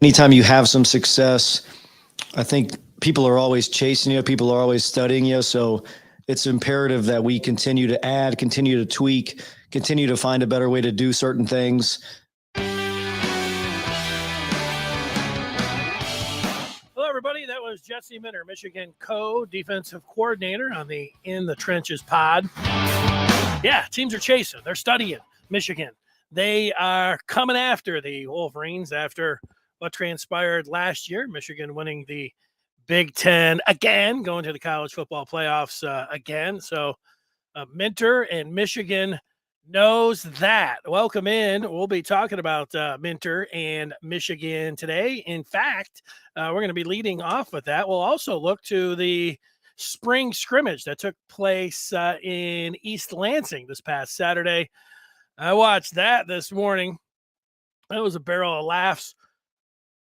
Anytime you have some success, I think people are always chasing you, people are always studying you. So it's imperative that we continue to add, continue to tweak, continue to find a better way to do certain things. Hello, everybody. That was Jesse Minter, Michigan co-defensive coordinator on the In the Trenches pod. Yeah, teams are chasing. They're studying Michigan. They are coming after the Wolverines after what transpired last year. Michigan winning the Big Ten again, going to the college football playoffs again. So Minter and Michigan knows that. Welcome in. We'll be talking about Minter and Michigan today. In fact, we're going to be leading off with that. We'll also look to the spring scrimmage that took place in East Lansing this past Saturday. I watched that this morning. It was a barrel of laughs.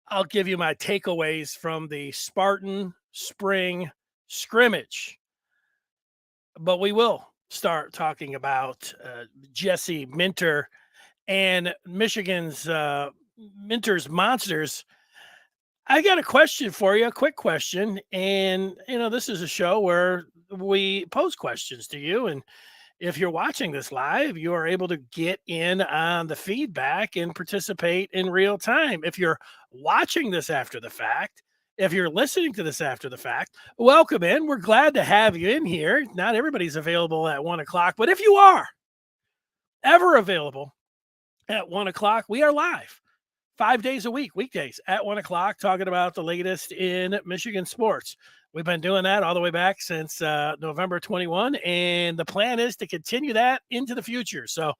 I'll give you my takeaways from the Spartan spring scrimmage. But we will start talking about Jesse Minter and Michigan's Minter's Monsters. I got a question for you, a quick question. And, this is a show where we pose questions to you. And if you're watching this live, you are able to get in on the feedback and participate in real time. If you're watching this after the fact, if you're listening to this after the fact, welcome in. We're glad to have you in here. Not everybody's available at 1 o'clock, but if you are ever available at 1 o'clock, we are live 5 days a week, weekdays at 1 o'clock, talking about the latest in Michigan sports. We've been doing that all the way back since November 21, and the plan is to continue that into the future. So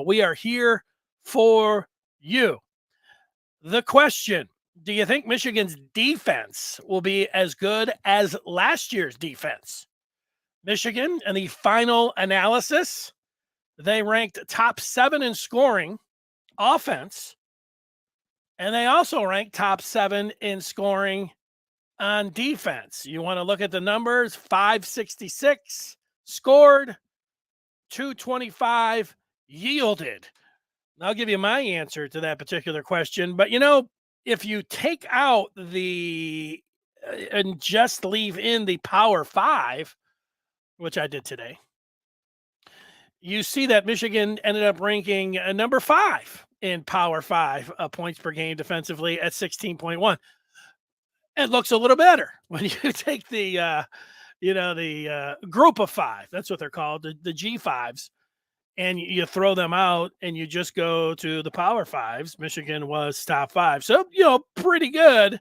we are here for you. The question: do you think Michigan's defense will be as good as last year's defense? Michigan, in the final analysis, they ranked top 7 in scoring offense, and they also ranked top 7 in scoring on defense. You want to look at the numbers: 566 scored, 225 yielded. I'll give you my answer to that particular question. But, if you take out and just leave in the Power 5, which I did today, you see that Michigan ended up ranking number 5 in Power 5 points per game defensively at 16.1. It looks a little better when you take the group of 5. That's what they're called, the G5s. And you throw them out and you just go to the Power 5s. Michigan was top 5. So, pretty good.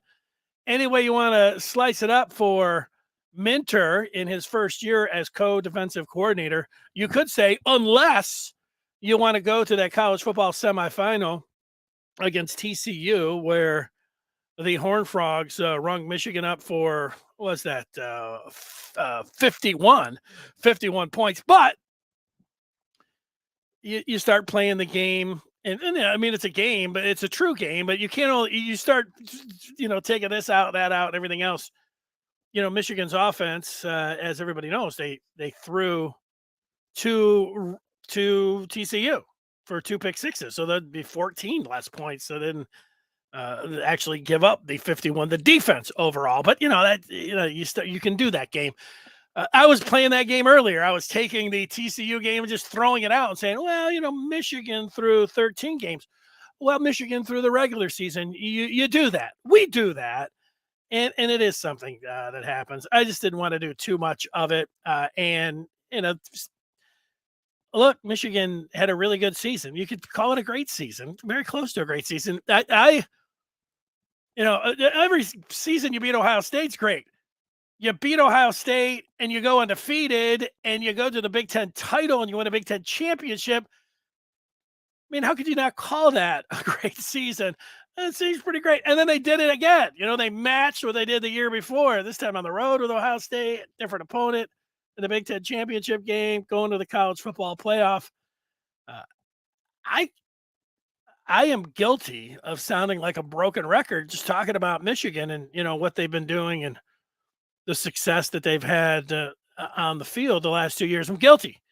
Any way you want to slice it up for Minter in his first year as co-defensive coordinator, you could say, unless you want to go to that college football semifinal against TCU, where the Horned Frogs rung Michigan up for, what was that, 51 points. But you start playing the game, and I mean, it's a game, but it's a true game, but you start, taking this out, that out, and everything else. Michigan's offense, as everybody knows, they threw to TCU for 2 pick sixes. So that'd be 14 less points. So then actually give up the 51, the defense overall. But, you can do that game. I was playing that game earlier. I was taking the TCU game and just throwing it out and saying, well, Michigan threw 13 games. Well, Michigan through the regular season, you do that. We do that. And it is something that happens. I just didn't want to do too much of it. Look, Michigan had a really good season. You could call it a great season, very close to a great season. Every season you beat Ohio State's great. You beat Ohio State and you go undefeated and you go to the Big Ten title and you win a Big Ten championship. I mean, how could you not call that a great season? It seems pretty great. And then they did it again. They matched what they did the year before, this time on the road with Ohio State, different opponent in the Big Ten championship game, going to the college football playoff. I am guilty of sounding like a broken record just talking about Michigan and, what they've been doing and the success that they've had on the field the last 2 years. I'm guilty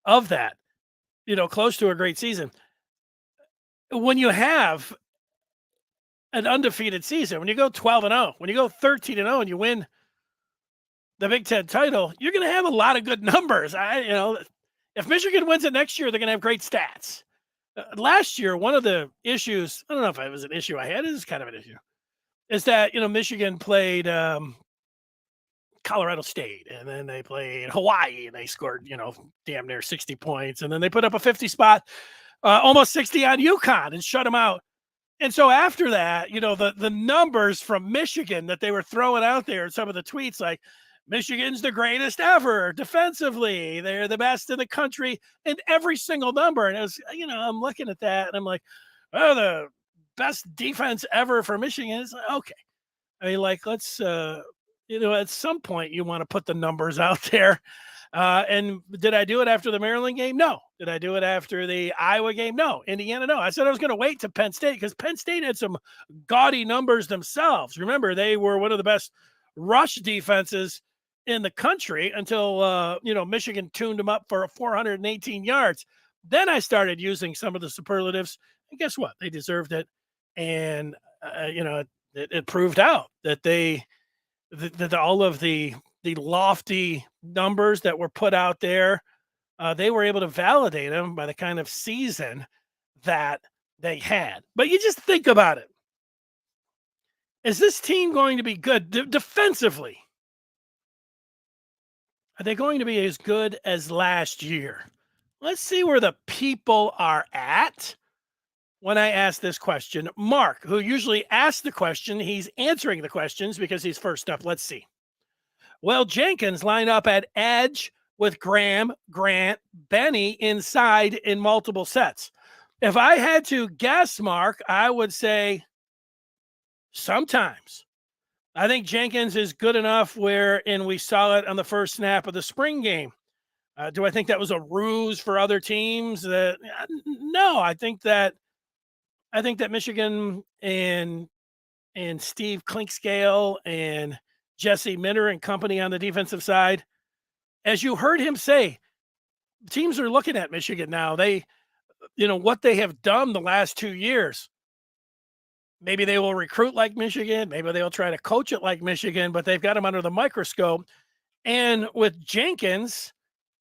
of that, close to a great season. When you have an undefeated season, when you go 12-0, when you go 13-0 and you win the Big Ten title, you're going to have a lot of good numbers. If Michigan wins it next year, they're going to have great stats. Last year, one of the issues, I don't know if it was an issue I had, it is kind of an issue, is that, Michigan played Colorado State, and then they played Hawaii, and they scored, damn near 60 points. And then they put up a 50 spot, almost 60 on UConn and shut them out. And so after that, the numbers from Michigan that they were throwing out there, some of the tweets like, Michigan's the greatest ever defensively. They're the best in the country in every single number. And it was, I'm looking at that and I'm like, oh, the best defense ever for Michigan is okay. I mean, like, let's, at some point you want to put the numbers out there. And did I do it after the Maryland game? No. Did I do it after the Iowa game? No. Indiana? No. I said I was going to wait to Penn State because Penn State had some gaudy numbers themselves. Remember, they were one of the best rush defenses in the country until, Michigan tuned them up for 418 yards. Then I started using some of the superlatives, and guess what? They deserved it. And, it proved out that that all of the lofty numbers that were put out there, they were able to validate them by the kind of season that they had. But you just think about it. Is this team going to be good defensively? Are they going to be as good as last year? Let's see where the people are at when I ask this question. Mark, who usually asks the question, he's answering the questions because he's first up. Let's see. Well, Jenkins lined up at edge with Graham, Grant, Benny inside in multiple sets. If I had to guess, Mark, I would say sometimes. I think Jenkins is good enough and we saw it on the first snap of the spring game. Do I think that was a ruse for other teams? No, I think that Michigan and Steve Clinkscale and Jesse Minter and company on the defensive side, as you heard him say, teams are looking at Michigan now. They, what they have done the last 2 years. Maybe they will recruit like Michigan. Maybe they'll try to coach it like Michigan, but they've got him under the microscope. And with Jenkins,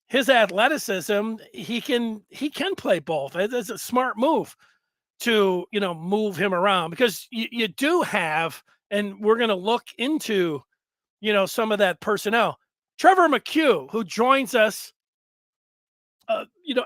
his athleticism, he can play both. It's a smart move to, move him around because you do have, and we're going to look into, some of that personnel. Trevor McHugh, who joins us,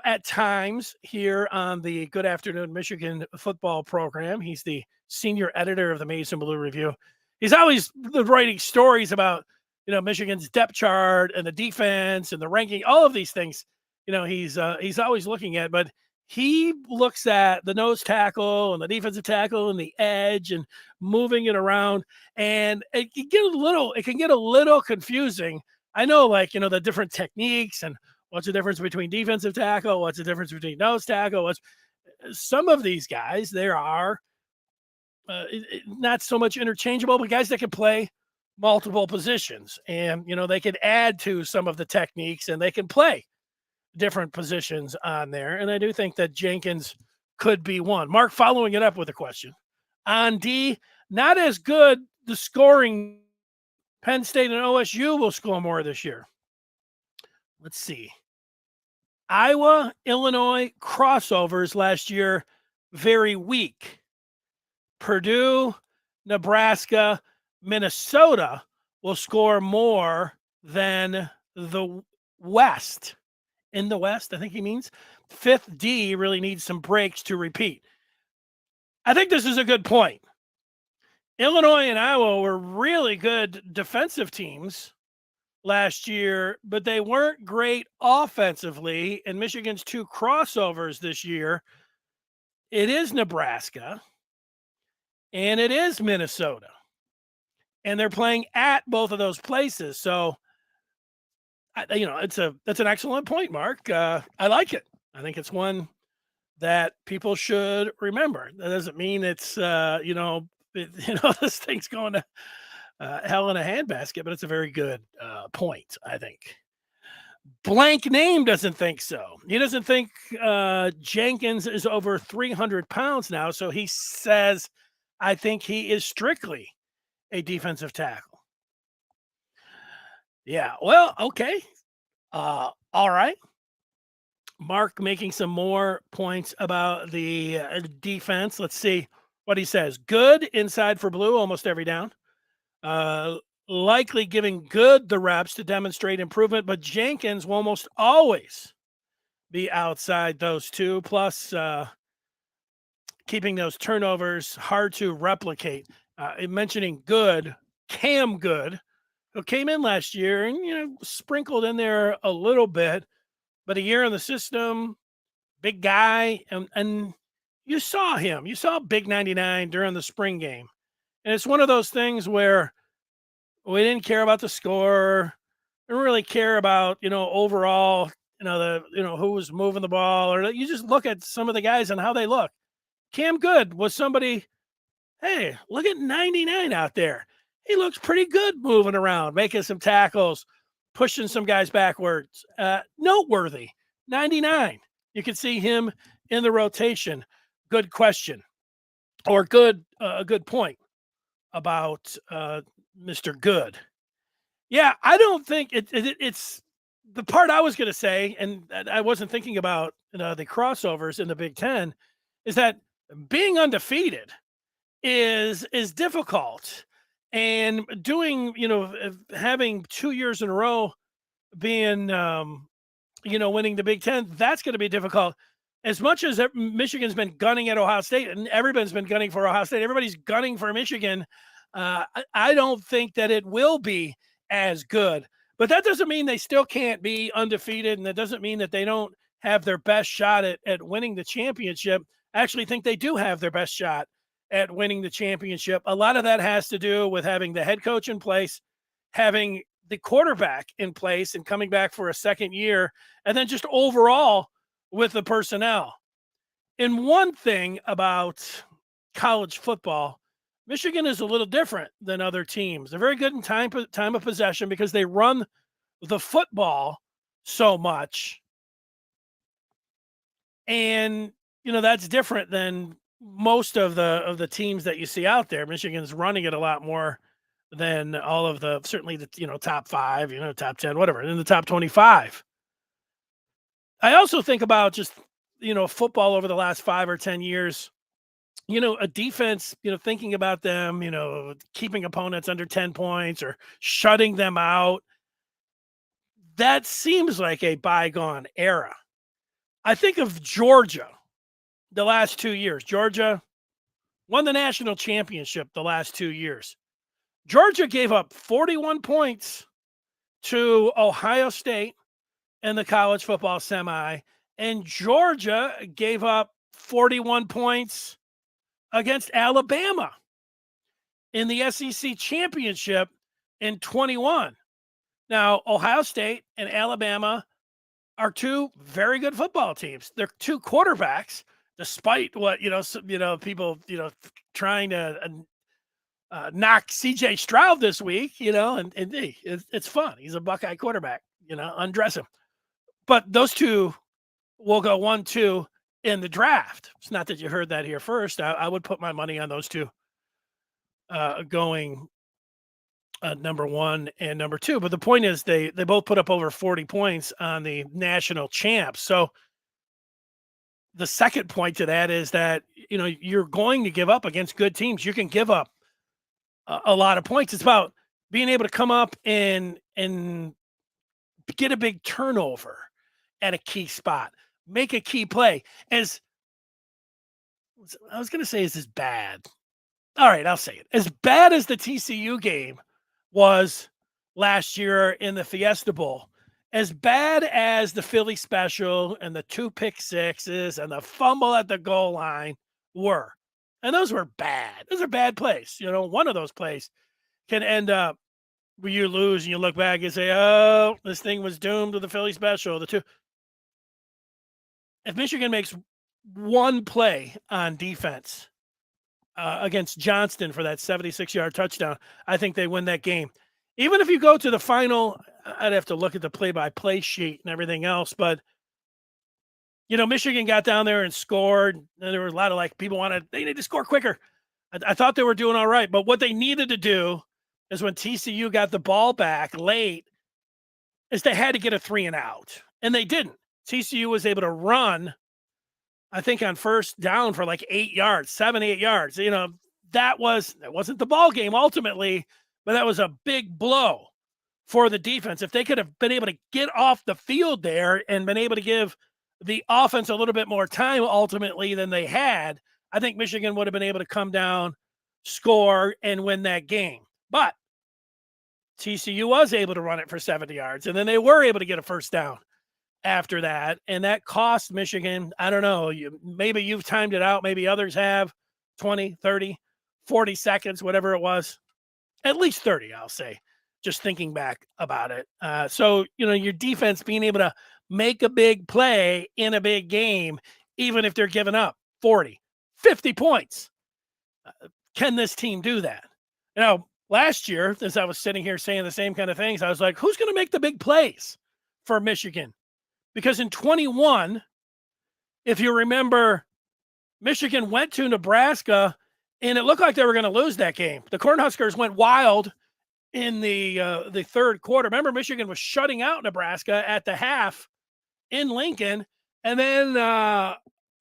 at times here on the Good Afternoon Michigan football program. He's the senior editor of the Mason Blue Review. He's always writing stories about, Michigan's depth chart and the defense and the ranking, all of these things. He's always looking at, but he looks at the nose tackle and the defensive tackle and the edge and moving it around. And it can get a little confusing. I know, the different techniques and what's the difference between defensive tackle, what's the difference between nose tackle. Some of these guys, there are not so much interchangeable, but guys that can play multiple positions. And, they can add to some of the techniques and they can play different positions on there. And I do think that Jenkins could be one. Mark, following it up with a question. On D, not as good the scoring. Penn State and OSU will score more this year. Let's see. Iowa, Illinois crossovers last year, very weak. Purdue, Nebraska, Minnesota will score more than the West. In the West, I think he means. Fifth D really needs some breaks to repeat. I think this is a good point. Illinois and Iowa were really good defensive teams last year, but they weren't great offensively. And Michigan's two crossovers this year, it is Nebraska and it is Minnesota. And they're playing at both of those places. So, that's an excellent point, Mark. I like it. I think it's one that people should remember. That doesn't mean it's, this thing's going to hell in a handbasket, but it's a very good point, I think. Blank name doesn't think so. He doesn't think Jenkins is over 300 pounds now. So he says I think he is strictly a defensive tackle. Yeah. Well, okay. All right. Mark making some more points about the defense. Let's see what he says. Good inside for Blue almost every down. Uh, Likely giving Good the reps to demonstrate improvement, but Jenkins will almost always be outside those two. Plus, keeping those turnovers hard to replicate. Mentioning Good, Cam Good, who came in last year and sprinkled in there a little bit, but a year in the system, big guy, and you saw him. You saw Big 99 during the spring game, and it's one of those things where we didn't care about the score, didn't really care about overall who was moving the ball, or you just look at some of the guys and how they look. Cam Good was somebody. Hey, look at 99 out there. He looks pretty good moving around, making some tackles, pushing some guys backwards. Noteworthy. 99. You can see him in the rotation. Good question, or a good point about Mr. Good. Yeah, I don't think it's the part I was going to say, and I wasn't thinking about the crossovers in the Big Ten, is that being undefeated is difficult, and doing having 2 years in a row being winning the Big Ten, that's going to be difficult. As much as Michigan's been gunning at Ohio State, and everybody's been gunning for Ohio State, everybody's gunning for Michigan. I don't think that it will be as good, but that doesn't mean they still can't be undefeated, and that doesn't mean that they don't have their best shot at winning the championship. I actually think they do have their best shot at winning the championship. A lot of that has to do with having the head coach in place, having the quarterback in place and coming back for a second year, and then just overall with the personnel. And one thing about college football, Michigan is a little different than other teams. They're very good in time of possession because they run the football so much. And that's different than most of the teams that you see out there. Michigan's running it a lot more than all of the, certainly the top 5, top 10, whatever, in the top 25. I also think about just football over the last 5 or 10 years. A defense, thinking about them, keeping opponents under 10 points or shutting them out. That seems like a bygone era. I think of Georgia the last 2 years. Georgia won the national championship the last 2 years. Georgia gave up 41 points to Ohio State in the college football semi, and Georgia gave up 41 points against Alabama in the SEC championship in 21. Now, Ohio State and Alabama are two very good football teams. They're two quarterbacks, despite what people trying to knock C.J. Stroud this week. And hey, it's fun. He's a Buckeye quarterback. Undress him. But those two will go 1-2 in the draft. It's not that you heard that here first. I would put my money on those two going number 1 and number 2. But the point is they both put up over 40 points on the national champs. So the second point to that is that, you're going to give up against good teams. You can give up a lot of points. It's about being able to come up and get a big turnover at a key spot, make a key play. As I was going to say, is this bad? All right, I'll say it. As bad as the TCU game was last year in the Fiesta Bowl, as bad as the Philly special and the 2 pick sixes and the fumble at the goal line were, and those were bad. Those are bad plays. One of those plays can end up where you lose and you look back and say, oh, this thing was doomed to the Philly special. The 2. If Michigan makes one play on defense against Johnston for that 76-yard touchdown, I think they win that game. Even if you go to the final, I'd have to look at the play-by-play sheet and everything else, but Michigan got down there and scored. And there were a lot of people they need to score quicker. I thought they were doing all right, but what they needed to do is when TCU got the ball back late, is they had to get a 3-and-out, and they didn't. TCU was able to run, I think, on first down for like 8 yards, 7, 8 yards. That wasn't the ball game ultimately, but that was a big blow for the defense. If they could have been able to get off the field there and been able to give the offense a little bit more time ultimately than they had, I think Michigan would have been able to come down, score, and win that game. But TCU was able to run it for 70 yards, and then they were able to get a first down after that, and that cost Michigan, I don't know, maybe you've timed it out, maybe others have, 20, 30, 40 seconds, whatever it was. At least 30, I'll say, just thinking back about it. So, your defense being able to make a big play in a big game, even if they're giving up 40, 50 points. Can this team do that? Last year, as I was sitting here saying the same kind of things, I was like, who's going to make the big plays for Michigan? Because in 21, if you remember, Michigan went to Nebraska, and it looked like they were going to lose that game. The Cornhuskers went wild in the third quarter. Remember, Michigan was shutting out Nebraska at the half in Lincoln, and then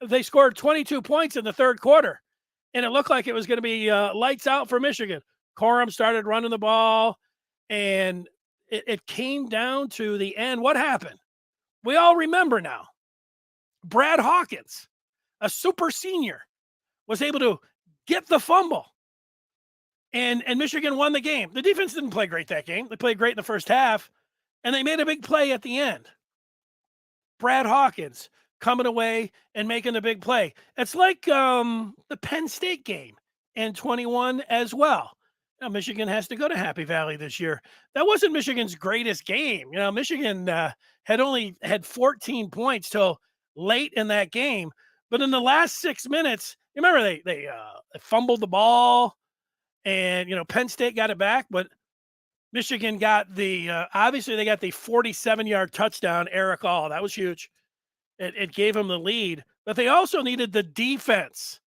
they scored 22 points in the third quarter, and it looked like it was going to be lights out for Michigan. Corum started running the ball, and it came down to the end. What happened? We all remember now. Brad Hawkins, a super senior, was able to get the fumble, and Michigan won the game. The defense didn't play great that game. They played great in the first half, and they made a big play at the end. Brad Hawkins coming away and making the big play. It's like the Penn State game in 21 as well. Now, Michigan has to go to Happy Valley this year. That wasn't Michigan's greatest game. Michigan had only had 14 points till late in that game. But in the last 6 minutes, remember they fumbled the ball, and Penn State got it back. But Michigan got obviously they got the 47-yard touchdown, Eric All. That was huge. It gave them the lead. But they also needed the defense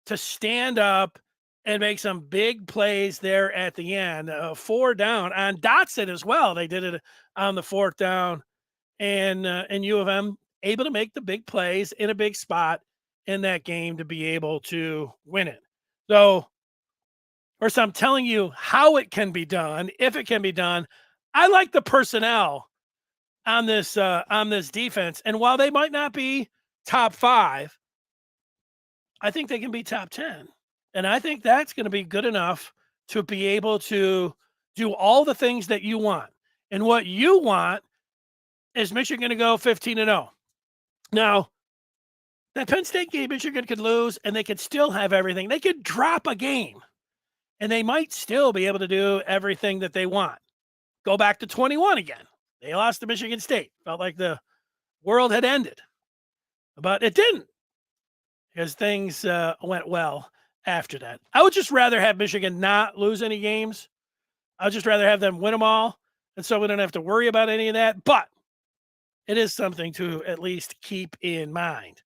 to stand up and make some big plays there at the end. 4 down on Dotson as well. They did it on the 4th down, and U of M able to make the big plays in a big spot in that game to be able to win it. So, first, I'm telling you how it can be done, if it can be done. I like the personnel on this defense, and while they might not be top 5, I think they can be top 10. And I think that's going to be good enough to be able to do all the things that you want. And what you want is Michigan to go 15-0. Now, that Penn State game, Michigan could lose, and they could still have everything. They could drop a game, and they might still be able to do everything that they want. Go back to 21 again. They lost to Michigan State. Felt like the world had ended. But it didn't, because things went well after that. I would just rather have Michigan not lose any games. I would just rather have them win them all, and so we don't have to worry about any of that. But it is something to at least keep in mind.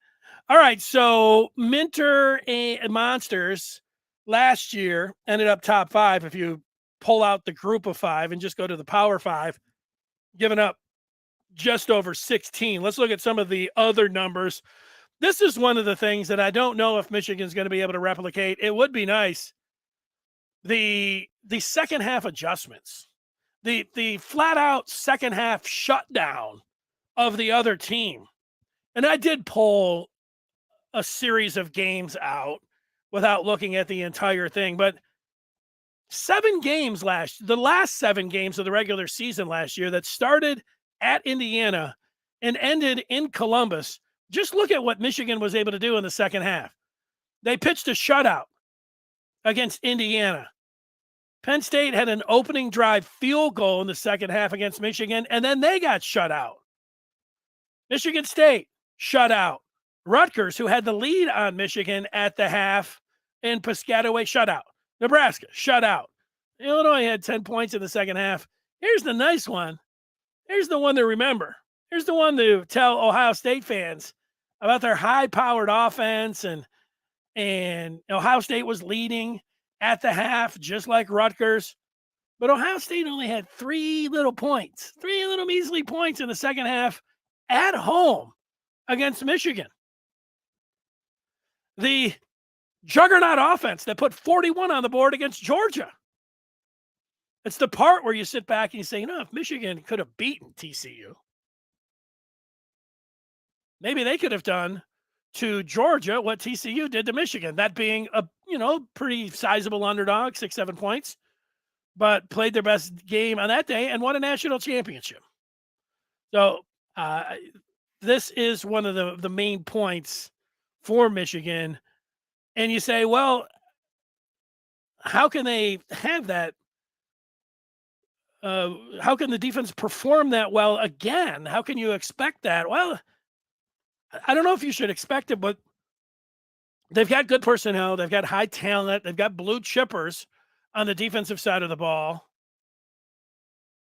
All right, so Minter and Monsters last year ended up top 5 if you pull out the group of 5 and just go to the Power 5, giving up just over 16. Let's look at some of the other numbers. This is one of the things that I don't know if Michigan's going to be able to replicate. It would be nice. The second half adjustments, the flat out second half shutdown of the other team. And I did pull a series of games out without looking at the entire thing, but 7 games the last 7 games of the regular season last year that started at Indiana and ended in Columbus. Just look at what Michigan was able to do in the second half. They pitched a shutout against Indiana. Penn State had an opening drive field goal in the second half against Michigan, and then they got shut out. Michigan State shut out. Rutgers, who had the lead on Michigan at the half in Piscataway, shut out. Nebraska, shut out. Illinois had 10 points in the second half. Here's the nice one. Here's the one to remember. Here's the one to tell Ohio State fans about their high-powered offense and and Ohio State was leading at the half, just like Rutgers. But Ohio State only had three little measly points in the second half at home against Michigan. The juggernaut offense that put 41 on the board against Georgia. It's the part where you sit back and you say, if Michigan could have beaten TCU, maybe they could have done to Georgia what TCU did to Michigan, that being a pretty sizable underdog, 6-7 points, but played their best game on that day and won a national championship. So this is one of the main points for Michigan. And you say, well, how can they have that? How can the defense perform that well again? How can you expect that? Well, I don't know if you should expect it, but they've got good personnel. They've got high talent. They've got blue chippers on the defensive side of the ball.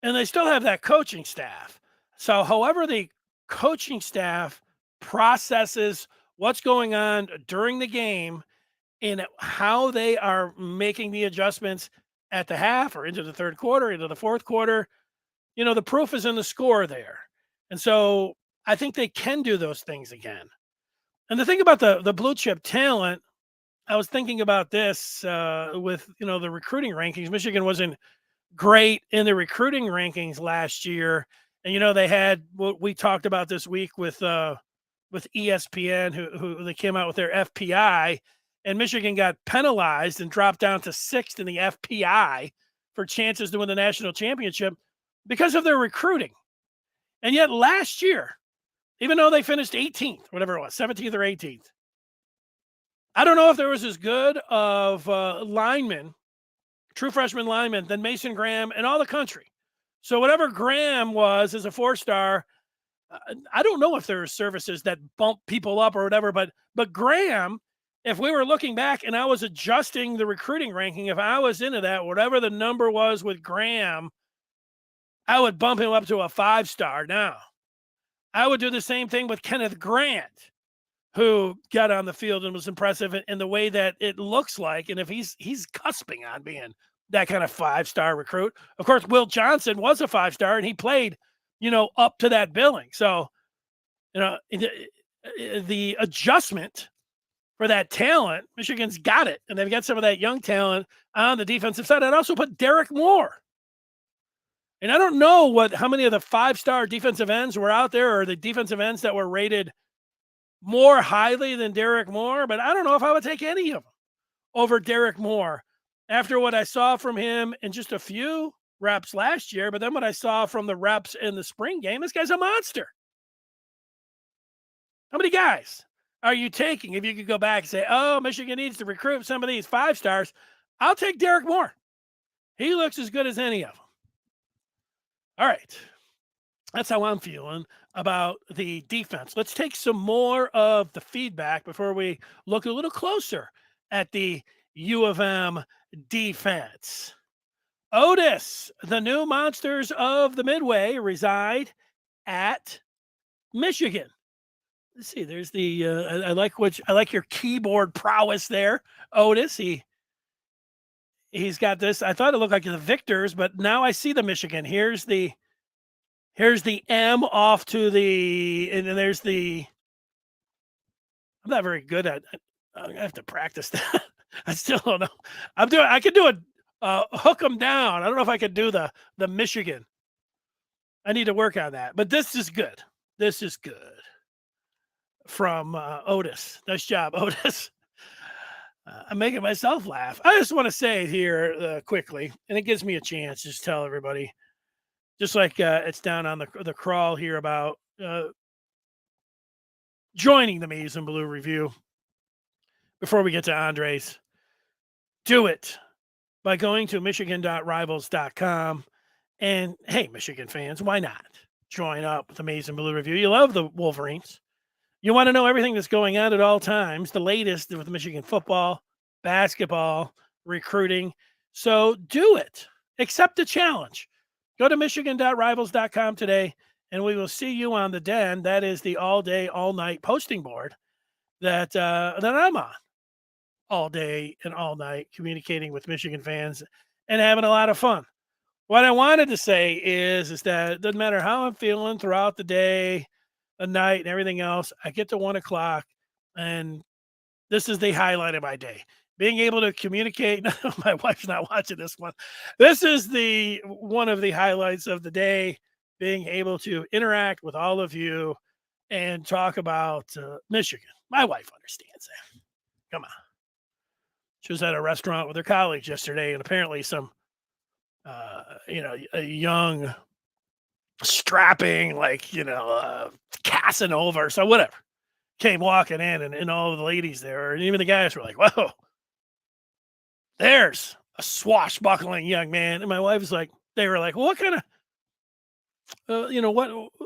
And they still have that coaching staff. So however the coaching staff processes what's going on during the game and how they are making the adjustments at the half or into the third quarter, into the fourth quarter, the proof is in the score there. And so I think they can do those things again. And the thing about the blue chip talent, I was thinking about this with, the recruiting rankings. Michigan wasn't great in the recruiting rankings last year. And, they had what we talked about this week with ESPN, who they came out with their FPI, and Michigan got penalized and dropped down to 6th in the FPI for chances to win the national championship because of their recruiting. And yet last year, even though they finished 18th, whatever it was, 17th or 18th, I don't know if there was as good of linemen, true freshman linemen, than Mason Graham in all the country. So whatever Graham was as a 4-star, I don't know if there are services that bump people up or whatever, but Graham, if we were looking back and I was adjusting the recruiting ranking, if I was into that, whatever the number was with Graham, I would bump him up to a 5-star. Now, I would do the same thing with Kenneth Grant, who got on the field and was impressive in the way that it looks like. And if he's cusping on being that kind of 5-star recruit. Of course, Will Johnson was a 5-star and he played, up to that billing. So, the adjustment for that talent, Michigan's got it. And they've got some of that young talent on the defensive side. I'd also put Derek Moore. And I don't know how many of the 5-star defensive ends were out there, or the defensive ends that were rated more highly than Derek Moore, but I don't know if I would take any of them over Derek Moore after what I saw from him in just a few reps last year. But then what I saw from the reps in the spring game, this guy's a monster. How many guys are you taking? If you could go back and say, oh, Michigan needs to recruit some of these 5-stars, I'll take Derek Moore. He looks as good as any of them. All right. That's how I'm feeling about the defense. Let's take some more of the feedback before we look a little closer at the U of M defense. Otis, the new monsters of the Midway reside at Michigan. Let's see. There's the I like your keyboard prowess there, Otis. He's got this. I thought it looked like the Victors, but now I see the Michigan. Here's the M off to the, and then there's the. I'm not very good at. I have to practice that. I still don't know. I could do a hook them down. I don't know if I could do the Michigan. I need to work on that. But this is good. This is good. From Otis. Nice job, Otis. I'm making myself laugh. I just want to say here quickly, and it gives me a chance to just tell everybody, just like it's down on the crawl here about joining the Maize and Blue Review. Before we get to Andres, do it by going to michigan.rivals.com. And hey, Michigan fans, why not join up with the Maize and Blue Review? You love the Wolverines. You want to know everything that's going on at all times, the latest with Michigan football, basketball, recruiting. So do it. Accept the challenge. Go to michigan.rivals.com today, and we will see you on the Den. That is the all-day, all-night posting board that I'm on. all day and all night communicating with Michigan fans and having a lot of fun. What I wanted to say is that it doesn't matter how I'm feeling throughout the day, the night, and everything else. I get to 1 o'clock, and this is the highlight of my day. Being able to communicate. My wife's not watching this one. This is the one of the highlights of the day. Being able to interact with all of you and talk about Michigan. My wife understands that. Come on. She was at a restaurant with her colleagues yesterday, and apparently some, a young, strapping, Casanova or so, whatever, came walking in, and all the ladies there, and even the guys were like, whoa, there's a swashbuckling young man. And my wife was like, they were like, well, what kind of,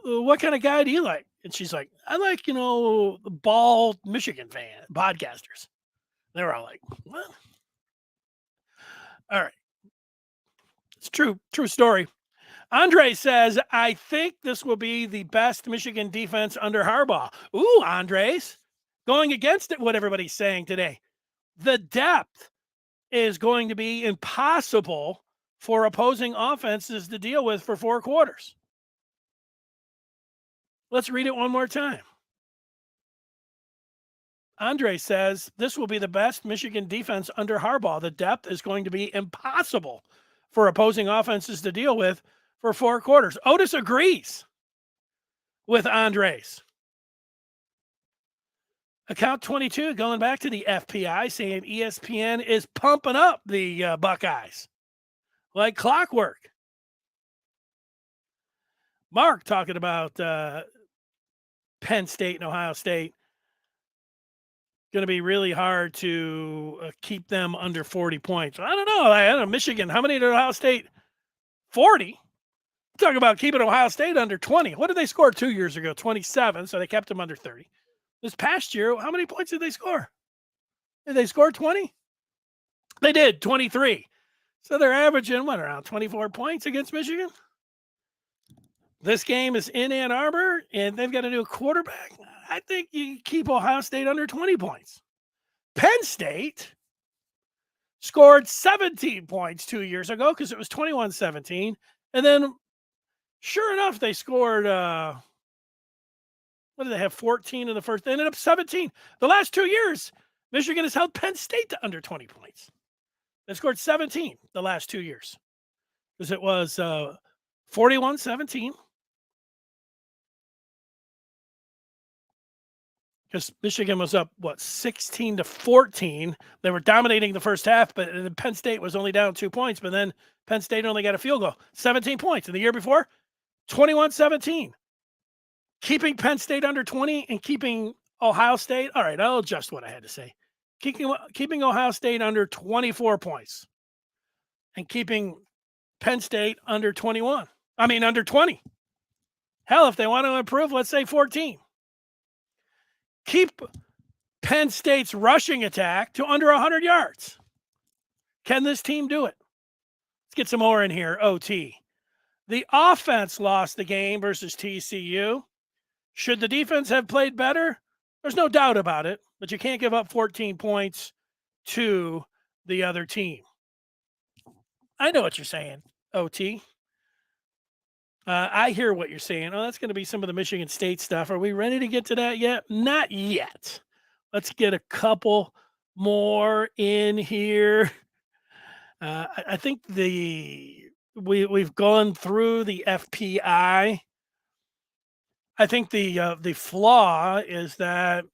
what kind of guy do you like? And she's like, I like, the bald Michigan fan podcasters. They were all like, what? All right. It's true story. Andre says, I think this will be the best Michigan defense under Harbaugh. Ooh, Andres, going against it, what everybody's saying today. The depth is going to be impossible for opposing offenses to deal with for 4 quarters. Let's read it one more time. Andre says, this will be the best Michigan defense under Harbaugh. The depth is going to be impossible for opposing offenses to deal with for 4 quarters. Otis agrees with Andres. Account 22 going back to the FPI saying ESPN is pumping up the Buckeyes like clockwork. Mark talking about Penn State and Ohio State. Going to be really hard to keep them under 40 points. I don't know. Michigan, how many did Ohio State? 40. Talk about keeping Ohio State under 20. What did they score 2 years ago? 27. So they kept them under 30. This past year, how many points did they score? Did they score 20? They did, 23. So they're averaging, around 24 points against Michigan? This game is in Ann Arbor, and they've got a new quarterback. I think you keep Ohio State under 20 points. Penn State scored 17 points 2 years ago because it was 21-17. And then, sure enough, they scored, what did they have, 14 in the first? They ended up 17. The last 2 years, Michigan has held Penn State to under 20 points. They scored 17 the last 2 years because it was 41-17. Because Michigan was up, 16-14. They were dominating the first half, but Penn State was only down 2 points. But then Penn State only got a field goal, 17 points. And the year before, 21-17. Keeping Penn State under 20 and keeping Ohio State. All right, I'll adjust what I had to say. Keeping Ohio State under 24 points and keeping Penn State under 21. Under 20. Hell, if they want to improve, let's say 14. Keep Penn State's rushing attack to under 100 yards. Can this team do it? Let's get some more in here. OT. The offense lost the game versus TCU. Should the defense have played better? There's no doubt about it, but you can't give up 14 points to the other team. I know what you're saying, OT. I hear what you're saying. Oh, that's going to be some of the Michigan State stuff. Are we ready to get to that yet? Not yet. Let's get a couple more in here. I think we've gone through the FPI. I think the flaw is that,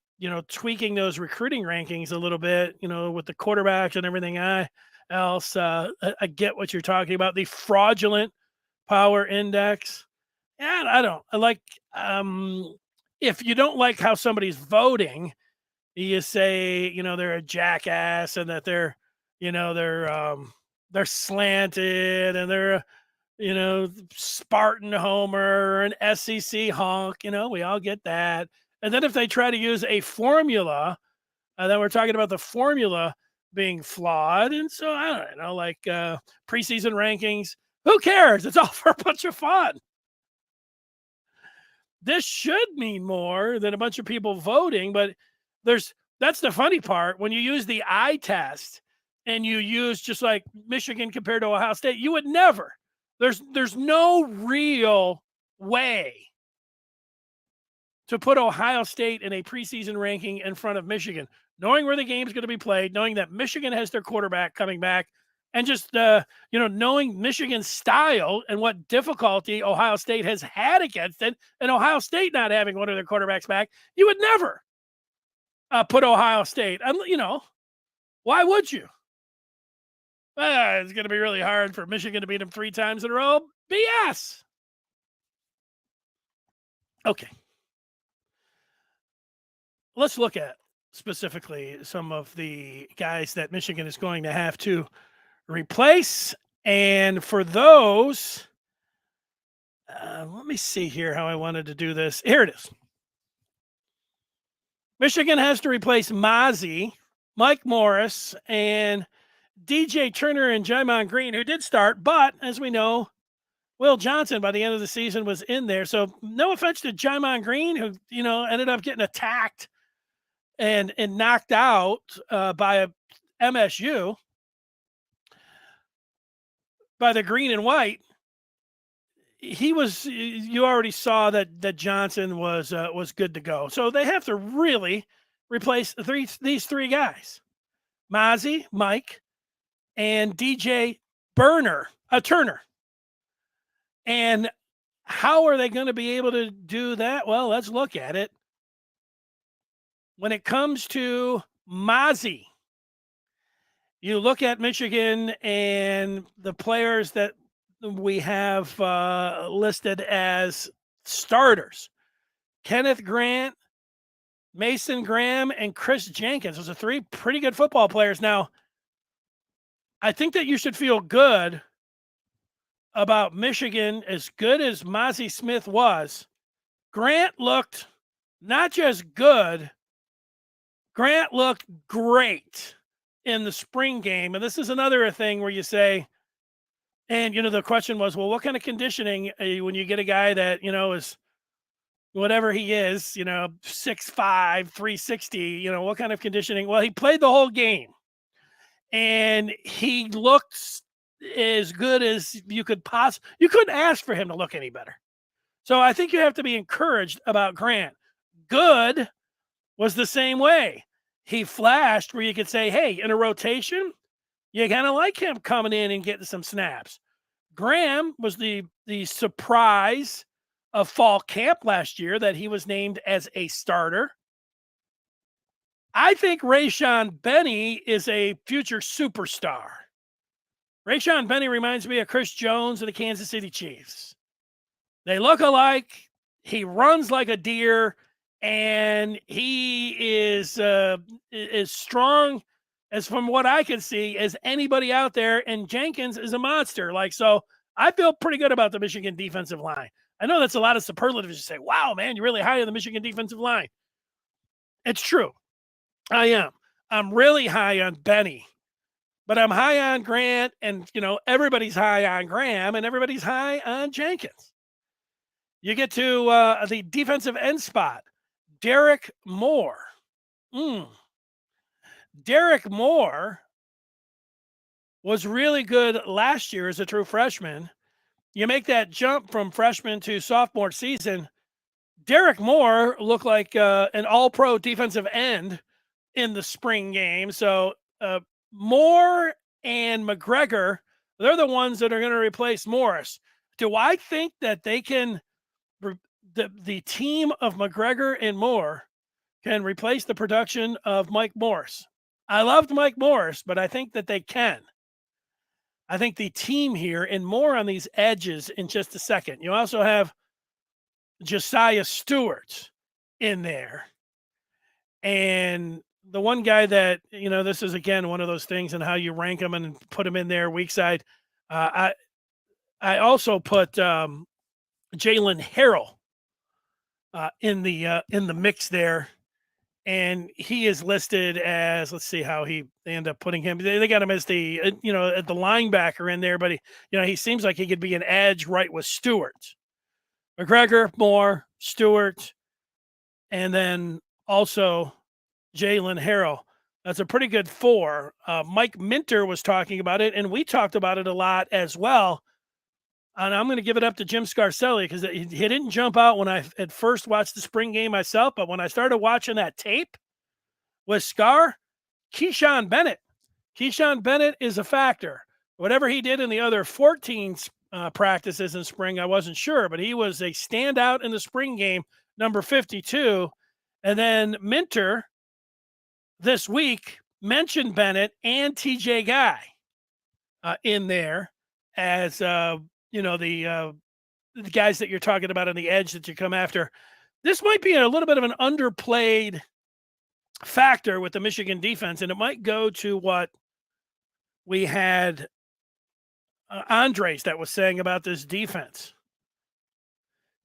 tweaking those recruiting rankings a little bit, with the quarterbacks and everything else. I get what you're talking about. The fraudulent power index. And I like, if you don't like how somebody's voting, you say, they're a jackass and that they're slanted and they're, Spartan homer, an SEC honk, we all get that. And then if they try to use a formula, then we're talking about the formula being flawed. And so I don't know, like preseason rankings, who cares? It's all for a bunch of fun. This should mean more than a bunch of people voting, but there's That's the funny part. When you use the eye test and you use just like Michigan compared to Ohio State, you would never. There's no real way to put Ohio State in a preseason ranking in front of Michigan, knowing where the game's going to be played, knowing that Michigan has their quarterback coming back, and just knowing Michigan's style and what difficulty Ohio State has had against it, and Ohio State not having one of their quarterbacks back, you would never put Ohio State. Why would you? It's going to be really hard for Michigan to beat them 3 times in a row. BS. Okay. Let's look at specifically some of the guys that Michigan is going to have to replace. And for those, let me see here how I wanted to do this. Here it is. Michigan has to replace Mozzie, Mike Morris, and DJ Turner and Jaimon Green, who did start, but as we know, Will Johnson by the end of the season was in there. So no offense to Jaimon Green, who ended up getting attacked and knocked out by MSU, by the green and white. You already saw that Johnson was good to go. So they have to really replace these 3 guys: Mozzie, Mike, and DJ Turner. And how are they going to be able to do that? Well, let's look at it. When it comes to Mozzie, you look at Michigan and the players that we have listed as starters: Kenneth Grant, Mason Graham, and Chris Jenkins. Those are 3 pretty good football players. Now, I think that you should feel good about Michigan. As good as Mozzie Smith was, Grant looked not just good, Grant looked great in the spring game. And this is another thing where you say, and, the question was, well, what kind of conditioning when you get a guy that, is whatever he is, 6'5", 360, what kind of conditioning? Well, he played the whole game and he looked as good as you could possibly. You couldn't ask for him to look any better. So I think you have to be encouraged about Grant. Good was the same way. He flashed where you could say, hey, in a rotation, you kind of like him coming in and getting some snaps. Graham was the surprise of fall camp last year that he was named as a starter. I think Rayshon Benny is a future superstar. Rayshon Benny reminds me of Chris Jones of the Kansas City Chiefs. They look alike. He runs like a deer, and he is strong, as from what I can see, as anybody out there. And Jenkins is a monster. So I feel pretty good about the Michigan defensive line. I know that's a lot of superlatives to say, wow, man, you're really high on the Michigan defensive line. It's true. I am. I'm really high on Benny, but I'm high on Grant, and, everybody's high on Graham, and everybody's high on Jenkins. You get to the defensive end spot, Derek Moore. Derek Moore was really good last year as a true freshman. You make that jump from freshman to sophomore season. Derek Moore looked like an all-pro defensive end in the spring game. So Moore and McGregor, they're the ones that are going to replace Morris. Do I think that they can, the team of McGregor and Moore can replace the production of Mike Morris? I loved Mike Morris, but I think that they can. I think the team here, and more on these edges in just a second. You also have Josiah Stewart in there. And the one guy that, this is, again, one of those things and how you rank them and put them in there weak side. I also put Jalen Harrell in the mix there. And he is listed as, let's see how they end up putting him. They got him as the, at the linebacker in there, but he seems like he could be an edge right with Stewart. McGregor, Moore, Stewart, and then also Jalen Harrell. That's a pretty good 4. Mike Minter was talking about it, and we talked about it a lot as well. And I'm going to give it up to Jim Scarcelli because he didn't jump out when I at first watched the spring game myself, but when I started watching that tape with Scar, Keyshawn Bennett. Keyshawn Bennett is a factor. Whatever he did in the other 14 practices in spring, I wasn't sure, but he was a standout in the spring game, number 52. And then Minter this week mentioned Bennett and TJ Guy in there as the guys that you're talking about on the edge that you come after. This might be a little bit of an underplayed factor with the Michigan defense, and it might go to what we had Andres that was saying about this defense.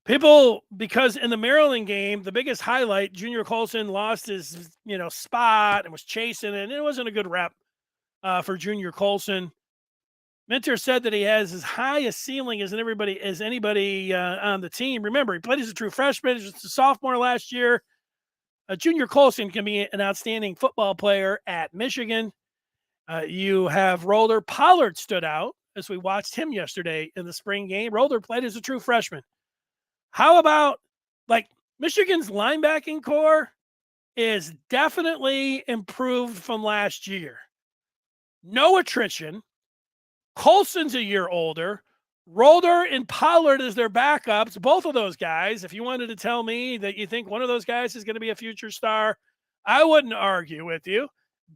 People, because in the Maryland game, the biggest highlight, Junior Colson lost his, spot and was chasing it, and it wasn't a good rep for Junior Colson. Minter said that he has as high a ceiling as anybody on the team. Remember, he played as a true freshman, just a sophomore last year. Junior Colson can be an outstanding football player at Michigan. You have Roller. Pollard stood out as we watched him yesterday in the spring game. Roller played as a true freshman. How about, Michigan's linebacking core is definitely improved from last year. No attrition. Colson's a year older. Roller and Pollard as their backups. Both of those guys, if you wanted to tell me that you think one of those guys is going to be a future star, I wouldn't argue with you.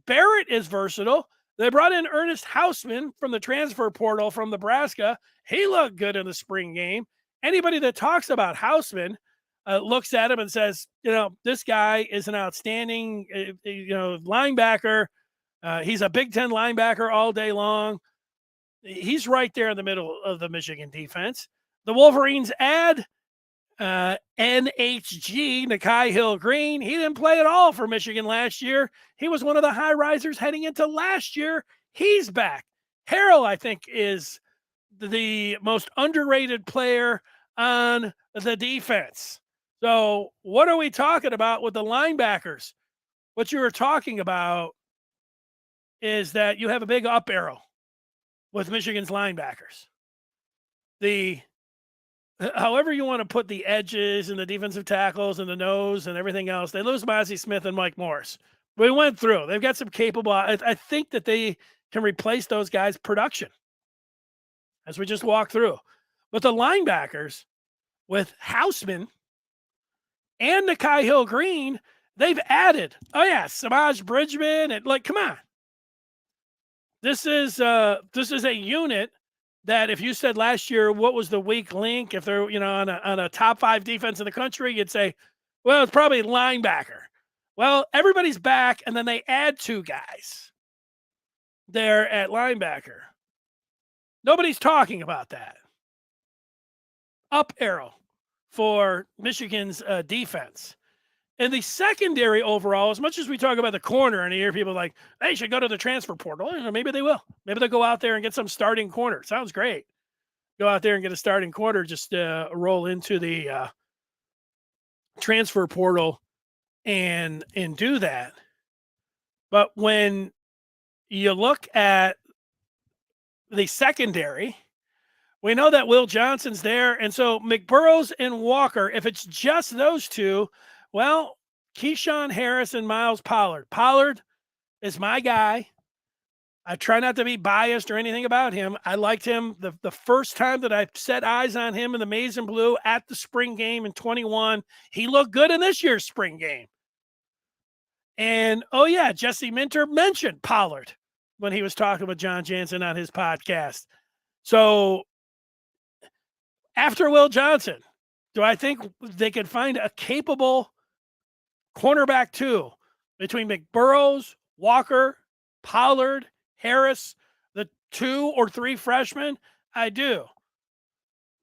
Barrett is versatile. They brought in Ernest Hausman from the transfer portal from Nebraska. He looked good in the spring game. Anybody that talks about Hausman looks at him and says, this guy is an outstanding, linebacker. He's a Big Ten linebacker all day long. He's right there in the middle of the Michigan defense. The Wolverines add NHG, Nakai Hill-Green. He didn't play at all for Michigan last year. He was one of the high risers heading into last year. He's back. Harrell, I think, is the most underrated player on the defense. So what are we talking about with the linebackers? What you were talking about is that you have a big up arrow with Michigan's linebackers. However you want to put the edges and the defensive tackles and the nose and everything else, they lose Mozzie Smith and Mike Morris. We went through. They've got some capable. I think that they can replace those guys' production as we just walked through. But the linebackers with Hausman and Nakai Hill-Green, they've added. Oh yeah, Samaj Bridgman and come on. This is a unit that if you said last year what was the weak link, if they're on a top 5 defense in the country, you'd say, well, it's probably linebacker. Well, everybody's back, and then they add 2 guys there at linebacker. Nobody's talking about that. Up arrow for Michigan's defense. And the secondary overall, as much as we talk about the corner and you hear people like, they should go to the transfer portal. Maybe they will. Maybe they'll go out there and get some starting corner. Sounds great. Go out there and get a starting corner, just roll into the transfer portal and do that. But when you look at the secondary, we know that Will Johnson's there. And so McBurrows and Walker, if it's just those two, well, Keyshawn Harris and Miles Pollard. Pollard is my guy. I try not to be biased or anything about him. I liked him the first time that I set eyes on him in the maize and blue at the spring game in 21. He looked good in this year's spring game. And, oh, yeah, Jesse Minter mentioned Pollard when he was talking with John Jansen on his podcast. So after Will Johnson, do I think they could find a capable cornerback 2 between McBurrows, Walker, Pollard, Harris, the 2 or 3 freshmen? I do.